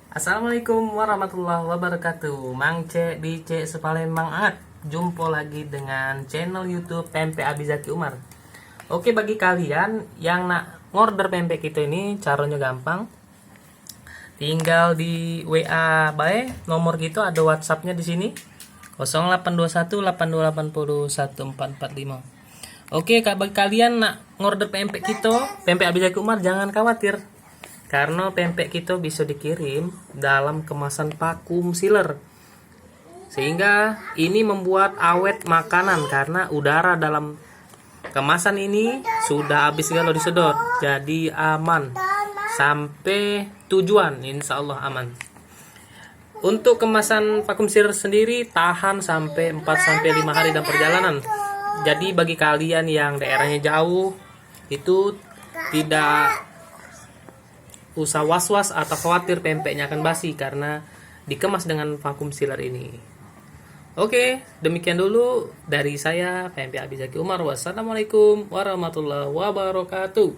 Assalamualaikum warahmatullahi wabarakatuh. Mang C di C Sepalembang Angat. Jumpa lagi dengan channel YouTube Pempek Abizaki Umar. Oke, bagi kalian yang nak ngorder pempek kita ini caranya gampang. Tinggal di WA bae, nomor kita ada WhatsAppnya di sini. 0821 8280 1445. Oke, bagi kalian nak ngorder pempek kita, pempek Abizaki Umar, jangan khawatir. Karena pempek kita bisa dikirim dalam kemasan vakum sealer. Sehingga ini membuat awet makanan karena udara dalam kemasan ini sudah habis kalau disedot. Jadi aman sampai tujuan, insya Allah aman. Untuk kemasan vakum sealer sendiri tahan sampai 4-5 hari dalam perjalanan. Jadi bagi kalian yang daerahnya jauh itu tidak usah was-was atau khawatir pempeknya akan basi karena dikemas dengan vakum sealer ini. Oke, demikian dulu dari saya Pempek Abizaki Umar. Wassalamualaikum warahmatullahi wabarakatuh.